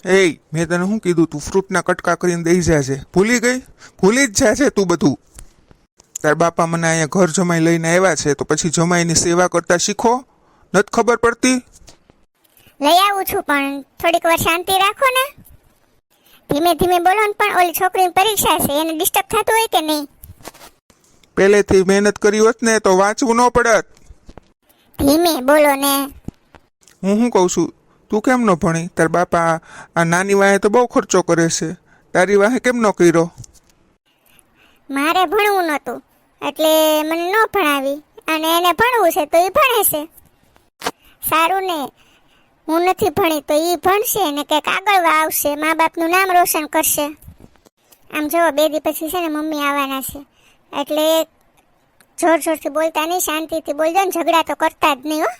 એ મેં તને શું કીધું? તું ફ્રૂટના કટકા કરીને દઈ જાજે. ભૂલી ગઈ? ભૂલી જ જાજે તું બધું. તાર બાપા મને અહીંયા ઘર જમાઈ લઈને આવ્યા છે, તો પછી જમાઈની સેવા કરતા શીખો. નથી ખબર પડતી? લઈ આવું છું, પણ થોડીક વાર શાંતિ રાખો ને. ધીમે ધીમે બોલો ને. પણ ઓલી છોકરીની પરીક્ષા છે, એને ડિસ્ટર્બ થતું હોય કે નહીં? પહેલેથી મહેનત કરી હોત ને તો વાંચવું ન પડત. ધીમે બોલો ને. હું શું કહું છું, તું કેમ ન ભણી? તાર બાપા આ નાની વાહે તો બહુ ખર્ચો કરે છે, તારી વાહે કેમ ન કર્યો? મારે ભણવું નહોતું એટલે મને ન ભણાવી, અને એને ભણવું છે તો એ ભણે છે. સારું ને, હું નથી ભણી તો એ ભણશે ને કંઈક આગળ આવશે, મા બાપનું નામ રોશન કરશે. આમ જો 2 દી પછી છે ને મમ્મી આવવાના છે, એટલે જોર જોરથી બોલતા નહીં, શાંતિથી બોલજો ને, ઝઘડા તો કરતા જ નહીં હો.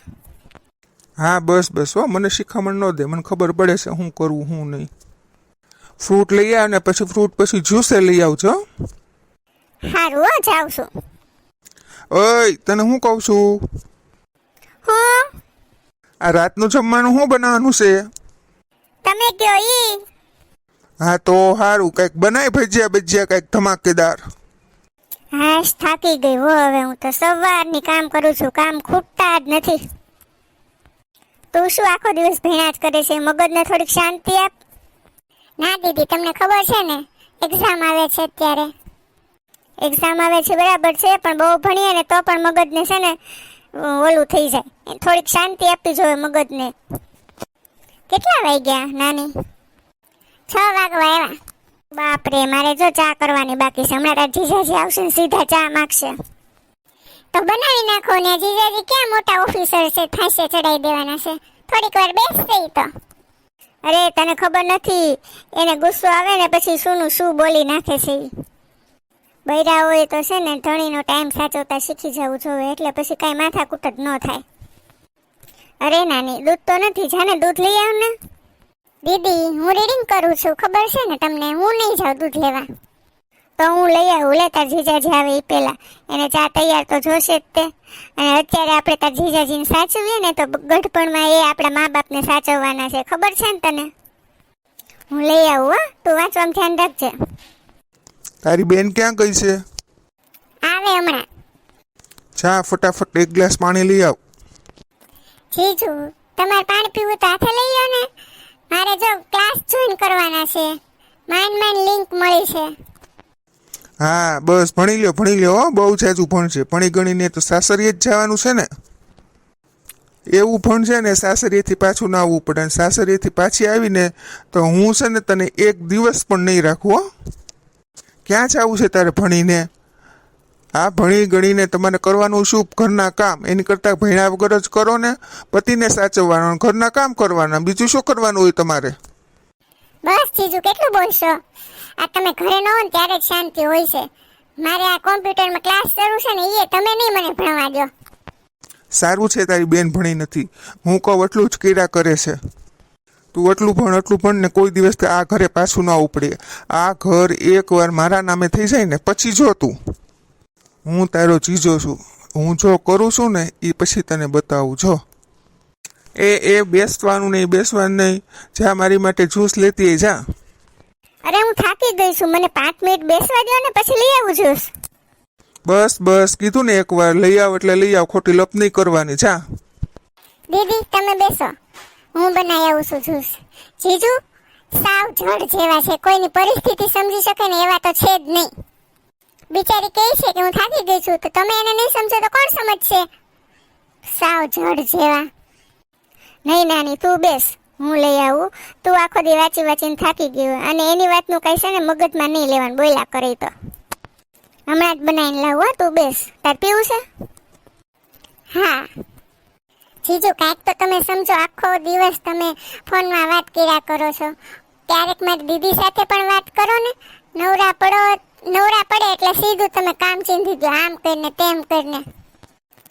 હા બસ બસ હો, મને શિખામણ ન દે, મને ખબર પડે છે શું કરવું શું નહીં. ફ્રૂટ લઈ આવ ને પછી જ્યુસે લઈ આવજો. સારું હો, જાઉં છું. ઓય તને શું કહું છું, હું આ રાતનું જમવાનું શું બનાવવાનું છે? તમે કયો ઈ. હા તો સારું, કંઈક બનાય, ભજીયા કંઈક ધમાકેદાર. હાશ, થાકી ગઈ હો હવે. હું તો સવારની કામ કરું છું, કામ ખૂટતા જ નથી. તું શું આખો દિવસ ભેણા જ કરે છે? મગજને થોડીક શાંતિ આપ. ના દીદી, તમને ખબર છે ને એક્ઝામ આવે છે અત્યારે. એક્ઝામ આવે છે બરાબર છે, પણ બહુ ભણીએ ને તો પણ મગજને છે ને ઓલું થઈ જાય. થોડીક શાંતિ આપવી જોઈએ મગજને. કેટલા વાગ્યા નાની? 6 વાગવા આવ્યા. બાપરે, મારે જો ચા કરવાની બાકી છે. હમણાં તાર જીજાજી આવશે ને સીધા ચા માગશે. તો બનાવી નાખો ને. જીજાજી ક્યાં મોટા ઓફિસર છે, ફાંસે ચડાવી દેવાના છે. થોડીક વાર બેસશે તો. અરે તને ખબર નથી, એને ગુસ્સો આવે ને પછી શું બોલી નાખે છે. બૈરા હોય તો છે ને ધણીનો ટાઈમ સાચવતા શીખી જવું જોઈએ, એટલે પછી કાંઈ માથાકૂટ જ ન થાય. અરે નાની, દૂધ તો નથી, જાને દૂધ લઈ આવ ને. દીદી, હું રીડિંગ કરું છું, ખબર છે ને તમને. હું નહીં જાઉં દૂધ લેવા. તો હું લઈ આવું. લે, તાર જીજાજી આવે એ પહેલા એને ચા તૈયાર તો જોશે જ તે. અને અત્યારે આપણે તાર જીજાજીને સાચવીએ ને તો ગઢપણમાં એ આપણા મા બાપને સાચવવાના છે, ખબર છે ને તને. હું લઈ આવું. હા, તું વાંચવામાં ધ્યાન રાખજે. તારી બેન ક્યાં ગઈ છે? આવે હમણાં. જા ફટાફટ 1 ગ્લાસ પાણી લઈ આવ. જીજુ, તમારે પાણી પીવું તો હાથે લઈ આવો ને. મારે જો ક્લાસ જોઈન કરવાના છે, માઇન્ડ લિંક મળી છે. હા બસ ભણી લ્યો હો, બહુ જાજુ ભણશે. ભણી ગણીને તો સાસરીએ જ જવાનું છે ને. એવું ભણશે ને સાસરીએથી પાછું ના આવવું પડે. સાસરીએથી પાછી આવીને તો હું છે ને તને 1 દિવસ પણ નહીં રાખું હો. ક્યાં જવું છે તારે ભણીને? આ ભણી ગણીને તમારે કરવાનું શું? ઘરના કામ. એની કરતાં ભણ્યા વગર જ કરો ને. પતિને સાચવવાનો, ઘરના કામ કરવાના, બીજું શું કરવાનું હોય તમારે? બસ જીજુ, કેટલું બોલશો? આ તમે ઘરે ન હો ને ત્યારે જ શાંતિ હોય છે. મારે આ કોમ્પ્યુટરમાં ક્લાસ શરૂ છે ને, એ તમે નહીં મને ભણવા દો. સારું છે તારી બેન ભણી નથી. હું કહું એટલું જ કર્યા કરે છે. તું એટલું ભણ ને કોઈ દિવસ આ ઘરે પાછું ના ઉપડે. આ ઘર એકવાર મારા નામે થઈ જાય ને પછી જો તું. હું તારો જીજો છું. હું જો કરું છું ને એ પછી તને બતાવું. જો એ બેસવાનું નહીં. જા મારી માટે જ્યુસ લેતી જા. અરે હું થાકી ગઈ છું, મને 5 મિનિટ બેસવા દો ને પછી લઈ આવું જ્યુસ. બસ કીધું ને, એકવાર લઈ આવ એટલે લઈ આવ. ખોટી લપ નહીં કરવાની. જા દીદી, તમે બેસો, હું બનાવી આવું છું જ્યુસ. જીજુ સાવ જડ જેવા છે, કોઈની પરિસ્થિતિ સમજી શકે ને એવા તો છે જ નહીં. બિચારી કહે છે કે હું થાકી ગઈ છું, તો તમે એને નહીં સમજો તો કોણ સમજશે? સાવ જડ જેવા. નહીં નાની, તું બેસ, હું લઈ આવું. તું આખો દી વાંચીને થાકી ગયું, અને એની વાતનું કઈ છે ને મગજમાં નહીં લેવાનું, બોલ્યા કરે તો. હમણાં જ બનાવીને લાવું. તું બેસ. તાર પીવું છે? હા જીજુ, કાંઈક તો તમે સમજો. આખો દિવસ તમે ફોનમાં વાત કર્યા કરો છો. ક્યારેક મારી દીદી સાથે પણ વાત કરો ને. નવરા પડે એટલે સીધું તમે કામ ચીંધી દો, આમ કરીને તેમ કરીને.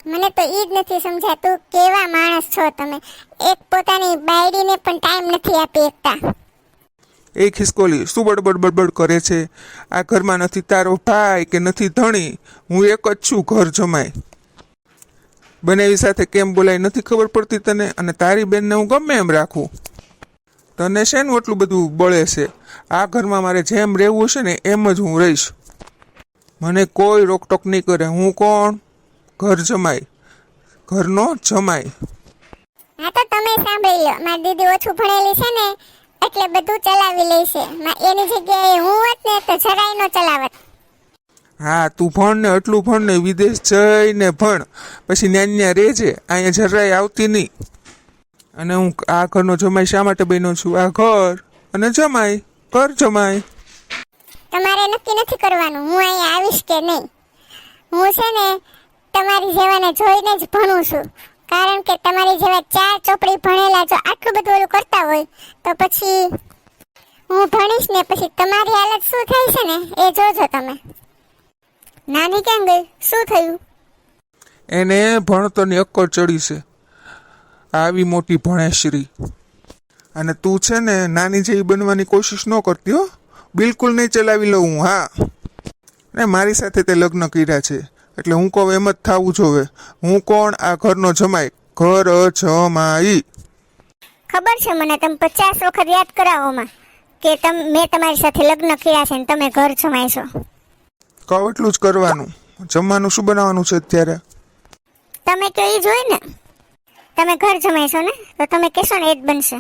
મને તો ઈ જ નથી સમજાતું કેવા માણસ છો તમે. એક પોતાની બાયડીને પણ ટાઈમ નથી આપી એકતા. એ ખિસકોલી શું બડબડ કરે છે? આ ઘરમાં નથી તારો ભાઈ કે નથી ધણી, હું એક જ છું ઘર જમાઈ. બનેવી સાથે કેમ બોલાય નથી ખબર પડતી તને? અને તારી બેનને હું ગમે એમ રાખું. તને છે ને એટલું બધું બળે છે. આ ઘરમાં મારે જેમ રહેવું છે ને એમ જ હું રહીશ. મને કોઈ રોકટોક નહીં કરે. હું કોણ? ઘર જમાઈ, ઘરનો જમાઈ. હા તો તમે સાંભળી લો, મારી દીદી ઓછું ભણેલી છે ને એટલે બધું ચલાવી લે છે. એની જગ્યાએ હું હોત ને તો જરાય ન ચલાવત. હા, તું ભણ ને, એટલું ભણ ને, વિદેશ જઈને ભણ, પછી ન્યા રહેજે, અહીંયા જરાય આવતી નહીં. અને હું આ ઘરનો જમાઈ શા માટે બન્યો છું? આ ઘર અને જમાઈ, ઘર જમાઈ. તમારે નક્કી નથી કરવાનું હું અહીંયા આવીશ કે નહીં. હું છે ને તમારી જેવાને જોઈને જ ભણું છું, કારણ કે તમારી જેવા 4 ચોપડી ભણેલા જો આટલું બધું ઓલું કરતા હોય તો પછી હું ભણીશ ને પછી તમારી હાલત શું થઈ છે ને એ જોજો તમે. નાની ક્યાં ગઈ? શું થયું? એને ભણતરની અક્કર ચડી છે, આવી મોટી ભણેશ્રી. અને તું છે ને નાની જેવી બનવાની કોશિશ ન કરતી હો, બિલકુલ નહીં ચલાવી લઉં હું. હા, ને મારી સાથે તે લગ્ન કર્યા છે એટલે હું કહું એમ જ થવું જોવે. હું કોણ? આ ઘરનો જમાઈ, ઘર જમાઈ. ખબર છે મને, તમે 50 વખત યાદ કરાવોમાં કે મેં તમારી સાથે લગ્ન કર્યા છે ને તમે ઘર જમાઈ છો. કહું એટલું જ કરવાનું. જમવાનું શું બનાવવાનું છે અત્યારે? તમે કહો એ જોઈ ને. તમે ઘર જમાઈ છો ને તો તમે કહેશો ને એ જ બનશે.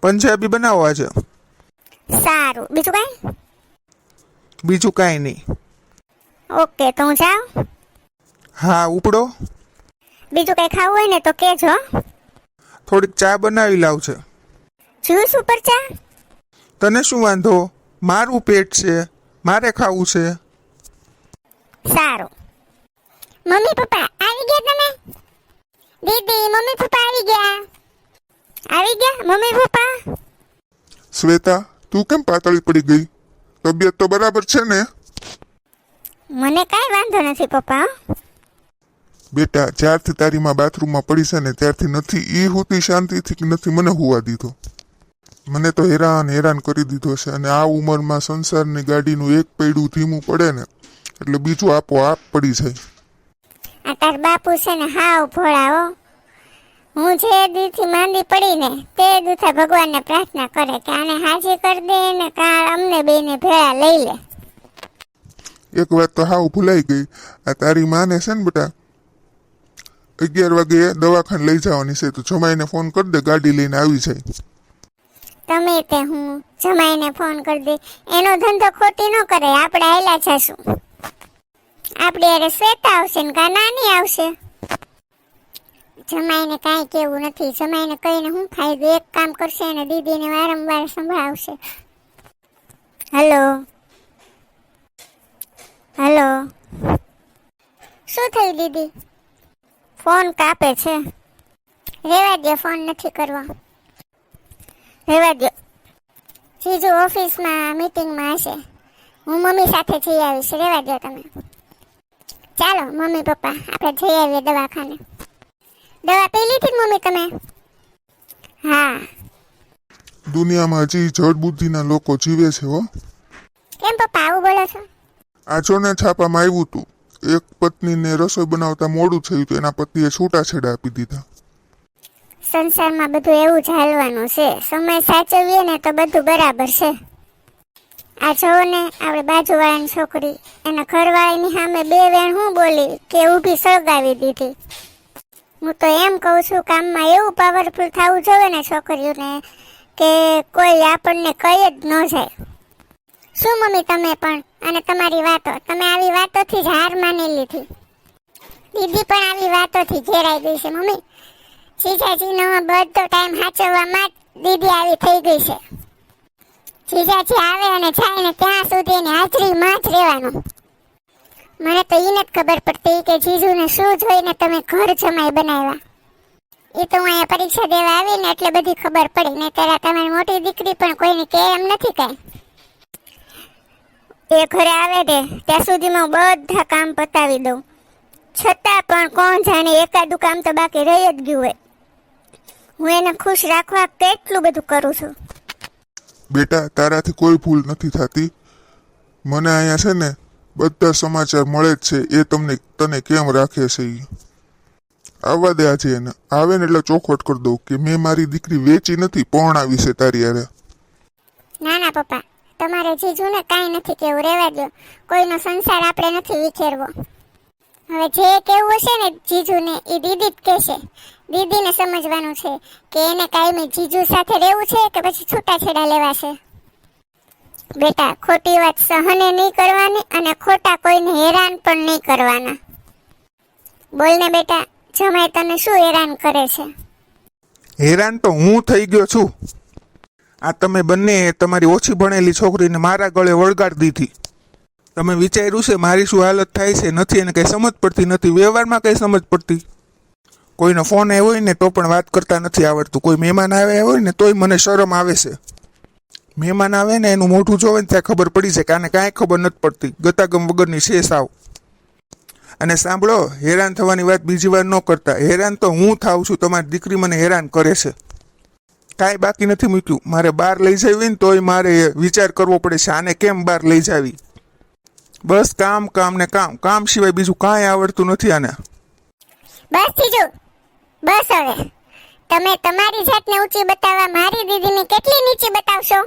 પંજાબી બનાવવા છે. સારું, બીજું કાંઈ? બીજું કાંઈ નહીં. ઓકે, તો હું જાઉં? હા, ઉપડો. બીજું કંઈ ખાવું હોય ને તો કહેજો. થોડીક ચા બનાવી લાવજે. જ્યુસ ઉપર ચા? તને શું વાંધો? મારું પેટ છે, મારે ખાવું છે. સારું. મમ્મી પપ્પા આવી ગયા તમે? દીદી, મમ્મી પપ્પા આવી ગયા. આવી ગયા મમ્મી પપ્પા? શ્વેતા, તું કેમ પાતળી પડી ગઈ? તબિયત તો બરાબર છે ને? મને કાંઈ વાંધો નથી પપ્પા. બેટા, જ્યારથી તારી માં બાથરૂમમાં પડી છે ને ત્યારથી નથી ઈ હુતી શાંતિથી, નથી મને હુવા દીધો. મને તો હેરાન કરી દીધો છે. અને આ ઉંમરમાં સંસારની ગાડીનું એક પૈડું ધીમું પડે ને એટલે બીજું આપોઆપ પડી જાય. આ તાર બાપુ છે ને હાવ ભોળાઓ. હું જે દીથી માંદી પડી ને તે દુથા ભગવાનને પ્રાર્થના કરે કે આને હાજી કરી દે ને કાં અમને બેને ભેળા લઈ લે. એક વાત તો હાવ ભૂલાઈ ગઈ. આ તારી માને છે ને બેટા 11 વાગે દવાખાને લઈ જવાની છે, તો જમાઈને ફોન કરી દે, ગાડી લઈને આવી જાય. તમે તે હું જમાઈને ફોન કરી દે, એનો ધંધો ખોટી ન કરે. આપણે આયલા જશું. આપણે અરે શ્વેતા આવશે ને કા નાની આવશે. જમાઈને કાંઈ કેવું નથી. જમાઈને કહીને હું ફાયદો? એક કામ કરશે અને દીદીને વારંવાર સંભળાવશે. હલો હલો, શું થયું દીદી? ફોન કાપે છે. રેવા દો, ફોન નથી કરવો. રેવા દો. જીજુ ઓફિસમાં મીટિંગમાં હશે. હું મમ્મી સાથે જઈ આવીશ. રેવા દો તમે. ચાલો મમ્મી પપ્પા આપણે જઈ આવીએ દવાખાને. દવા પી લીધી મમ્મી તમે? હા. દુનિયામાં હજી જડબુદ્ધિના લોકો જીવે છે હો. કેમ પપ્પા આવું બોલો છો? આ જોને છાપામાં આવ્યું હતું, એક પત્નીને રસોઈ બનાવતા મોડું થયું તો એના પતિએ છૂટાછેડા આપી દીધા. સંસારમાં બધું એવું જ હાલવાનું છે. સમય સાચવીએ ને તો બધું બરાબર છે. આ જોવો ને આપણે બાજુવાળાની છોકરી એના ઘરવાળાની સામે 2 વેણ હું બોલી કે ઊભી સળગાવી દીધી. હું તો એમ કહું છું કામમાં એવું પાવરફુલ થવું જોઈએ ને છોકરીઓને કે કોઈ આપણને કહી જ ન જાય. શું મમ્મી તમે પણ અને તમારી વાતો, તમે આવી વાતોથી જ હાર માની લીધી. દીદી પણ આવી વાતોથી ઘેરાઈ ગઈ છે મમ્મી. જીજાજીનો બધો ટાઈમ સાચવવામાં જ દીદી આવી થઈ ગઈ છે. જીજાજી આવે અને જાય ને ત્યાં સુધી એની હાજરીમાં જ રહેવાનું. મને તો ઈ નથી ખબર પડતી કે જીજુને શું જોઈને તમે ઘર જમાઈ બનાવ્યા. એ તો હું અહીંયા પરીક્ષા દેવા આવી ને એટલે બધી ખબર પડી. ને ત્યારે તમારી મોટી દીકરી પણ કોઈને કે એમ નથી કાંઈ. એ ઘરે આવે દે ત્યાં સુધીમાં હું બધા કામ પતાવી દઉં. છતાં પણ કોણ જાણે એકાદું કામ તો બાકી રહી જ ગયું હોય. હું એને ખુશ રાખવા કેટલું બધું કરું છું. બેટા, તારાથી કોઈ ભૂલ નથી થતી. મને અહીંયા છે ને બધા સમાચાર મળે જ છે. એ તને કેમ રાખે છે ઈ. આવવા દે આજે એને. આવે ને એટલે ચોખવટ કરી દઉં કે મેં મારી દીકરી વેચી નથી, પરણાવી છે તારી હારે. ના ના પપ્પા, તમારે જીજુને કાંઈ નથી કેવું, રહેવા દો. કોઈનો સંસાર આપણે નથી વિખેરવો. હવે જે કેવું હશે ને જીજુને એ દીદી જ કહેશે. દીદીને સમજવાનું છે કે એને કાયમી જીજુ સાથે રહેવું છે કે પછી છૂટાછેડા લેવા છે. બેટા, ખોટી વાત સહને નહીં કરવાની અને ખોટા કોઈને હેરાન પણ નહીં કરવાના. બોલને બેટા, જમાઈ તને શું હેરાન કરે છે? હેરાન તો હું થઈ ગયો છું. આ તમે બંને તમારી ઓછી ભણેલી છોકરીને મારા ગળે વળગાડી દીધી. તમે વિચાર્યું છે મારી શું હાલત થાય છે? નથી એને કંઈ સમજ પડતી નથી, વ્યવહારમાં કંઈ સમજ પડતી. કોઈનો ફોન આવ્યો હોય ને તો પણ વાત કરતા નથી આવડતું. કોઈ મહેમાન આવ્યા હોય ને તોય મને શરમ આવે છે. મહેમાન આવે ને એનું મોઢું જોવે ને ત્યાં ખબર પડી છે કે આને કાંઈ ખબર નથી પડતી, ગતાગમ વગરની છે સાવ. અને સાંભળો, હેરાન થવાની વાત બીજી વાર ન કરતા. હેરાન તો હું થાઉં છું, તમારી દીકરી મને હેરાન કરે છે. કાંઈ બાકી નથી મૂક્યું. મારે બહાર લઈ જાવી ને તોય મારે વિચાર કરવો પડે છે આને કેમ બહાર લઈ જાવી. બસ કામ કામ ને કામ, કામ સિવાય બીજું કાંઈ આવડતું નથી આને. બસ જીજુ, બસ હવે. તમે તમારી જાતને ઊંચી બતાવવા મારી દીદીને કેટલી નીચી બતાવશો?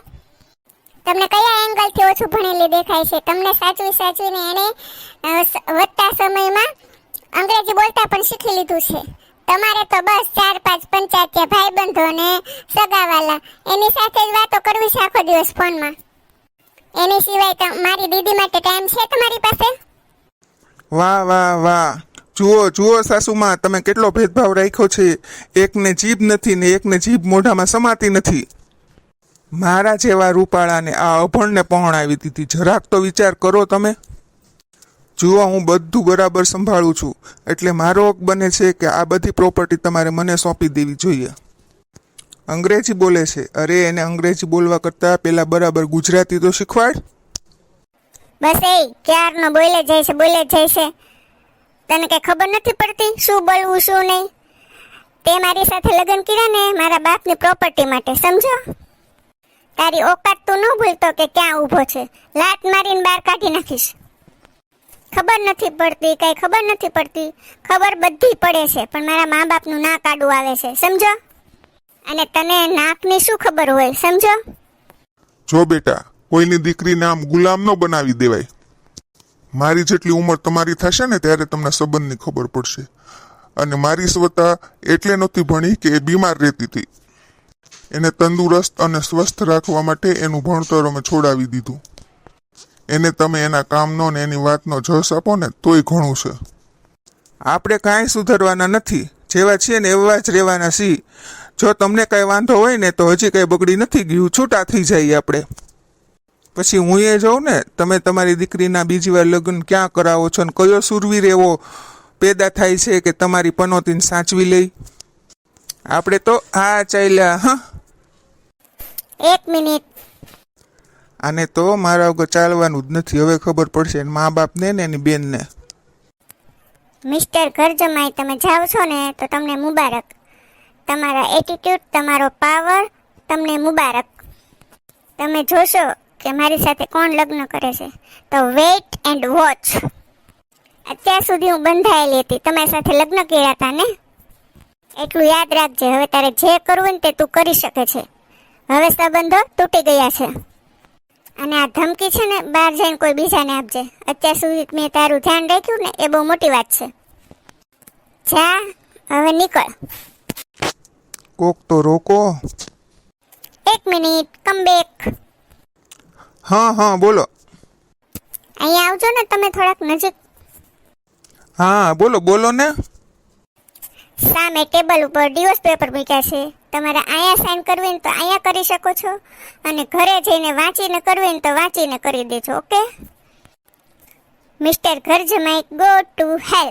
તમને કયા એંગલથી ઓછું ભણેલી દેખાય છે? તમને સાચવીને એને વધતા સમયમાં અંગ્રેજી બોલતા પણ શીખી લીધું છે. તમારે તો બસ 4-5 પંચાયત ભાઈબંધો ને સગાવાલા એની સાથે જ વાતો કરવી છે આખો દિવસ ફોનમાં. એની સિવાય મારી દીદી માટે ટાઈમ છે તમારી પાસે? વાહ વાહ વાહ, જુઓ જુઓ સાસુમાં, તમે કેટલો ભેદભાવ રાખ્યો છે. એકને જીભ નથી ને એકને જીભ મોઢામાં સમાતી નથી. મારા જેવા રૂપાળાને આ અભણને પહોંચાવી દીધી. જરાક તો વિચાર કરો તમે. જુઓ, હું બધું બરાબર સંભાળું છું, એટલે મારો હક બને છે કે આ બધી પ્રોપર્ટી તમારે મને સોંપી દેવી જોઈએ. અંગ્રેજી બોલે છે. અરે એને અંગ્રેજી બોલવા કરતાં પહેલાં બરાબર ગુજરાતી તો શીખવાડ. બસ એ ક્યારનો બોલે જાય છે. તને કઈ ખબર નથી પડતી શું બોલવું શું નહીં? તે મારી સાથે લગ્ન કર્યા ને મારા બાપની પ્રોપર્ટી માટે, સમજો? તારી ઓકાત તું ન ભૂલતો કે ક્યાં ઊભો છે. લાત મારીને બહાર કાઢી નાખીશ. ખબર નથી પડતી, કઈ ખબર નથી પડતી. ખબર બધી પડે છે, પણ મારા મા બાપનું નાક આડું આવે છે, સમજો? અને તને નાકની શું ખબર હોય, સમજો? જો બેટા, કોઈની દીકરીને આમ ગુલામ ન બનાવી દેવાય. મારી જેટલી ઉંમર તમારી થશે ને ત્યારે તમને સંબંધની ખબર પડશે. અને મારી સ્વતા એટલે નહોતી ભણી કે એ બીમાર રહેતી હતી. એને તંદુરસ્ત અને સ્વસ્થ રાખવા માટે એનું ભણતર અમે છોડાવી દીધું. એને તમે એના કામનો ને એની વાતનો જસ આપો ને તોય ઘણું છે. આપણે કાંઈ સુધરવાના નથી. જેવા છીએ ને એવા જ રહેવાના છીએ. જો તમને કાંઈ વાંધો હોય ને તો હજી કાંઈ બગડી નથી ગયું, છૂટા થઈ જઈએ આપણે. પછી હું એ જોઉં ને તમે તમારી દીકરીના બીજી વાર લગ્ન ક્યાં કરાવો છો ને કયો સુરવીર એવો પેદા થાય છે કે તમારી પનોતીને સાચવી લઈ. આપણે તો આ ચાલ્યા. હા, 1 મિનિટ. આને તો મારા વગર ચાલવાનું જ નથી. હવે ખબર પડશે મા બાપને ને એની બેનને. મિસ્ટર ઘરજમાઈ, તમે જાઓ છો ને તો તમને મુબારક. તમારા એટીટ્યુડ, તમારો પાવર, તમને મુબારક. તમે જોશો કે મારી સાથે કોણ લગ્ન કરે છે, તો વેઇટ એન્ડ વોચ. અત્યાર સુધી હું બંધાયેલી હતી, તમારી સાથે લગ્ન કર્યા હતા ને, એટલું યાદ રાખજે. હવે તારે જે કરવું ને તે તું કરી શકે છે. હવે સંબંધો તૂટી ગયા છે. અને આ ધમકી છે ને બહાર જઈને કોઈ બીજાને આપજે. અત્યાર સુધી મેં તારું ધ્યાન રાખ્યું ને એ બહુ મોટી વાત છે. જા, હવે નીકળ. કોક તો રોકો. 1 મિનિટ, કમ બેક. હા બોલો. અહીંયા આવજો ને તમે થોડાક નજીક. હા બોલો ને. સામે ટેબલ ઉપર ડિવોર્સ પેપર મૂક્યા છે. તમારે અહીંયા સાઇન કરવી ને તો અહીંયા કરી શકો છો, અને ઘરે જઈને વાંચીને કરવી ને તો વાંચીને કરી દેજો. ઓકે મિસ્ટર ઘરજમાઈ, go to hell.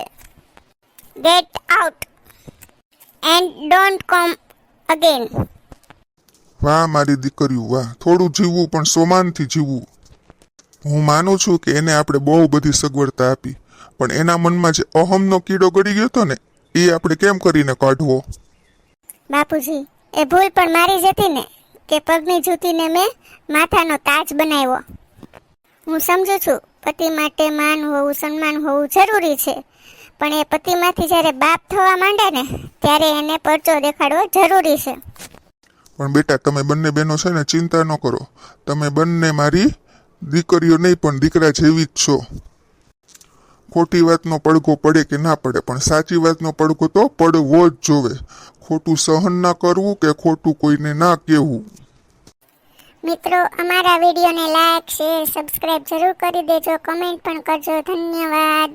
Get out and don't come again. વાહ મારી દીકરીઓ, વાહ. થોડું જીવવું પણ સોમાનથી જીવવું. હું માનું છું કે એને આપણે બહુ બધી સગવડતા આપી, પણ એના મનમાં જે અહમનો કીડો ગળી ગયો હતો ને એ આપણે કેમ કરીને કાઢવો? બાપુજી, એ ભૂલ પણ મારી જ હતી ને કે પગની જૂતીને મેં માથાનો તાજ બનાવ્યો. હું સમજુ છું પતિ માટે માન હોવું, સન્માન હોવું જરૂરી છે, પણ એ પતિમાંથી જ્યારે બાપ થવા માંડે ને ત્યારે એને પરચો દેખાડવો જરૂરી છે. પણ બેટા તમે બંને બહેનો છે ને ચિંતા ન કરો. તમે બંને મારી દીકરીઓ નહીં પણ દીકરા જેવી જ છો. ખોટી વાતનો પડઘો પડે કે ના પડે પણ સાચી વાતનો પડઘો તો પડવો જ જોવે. ખોટું સહન ના કરવું કે ખોટું કોઈને ના કહેવું. મિત્રો, અમારા વિડીયોને લાઈક શેર સબસ્ક્રાઇબ જરૂર કરી દેજો, કમેન્ટ પણ કરજો. ધન્યવાદ.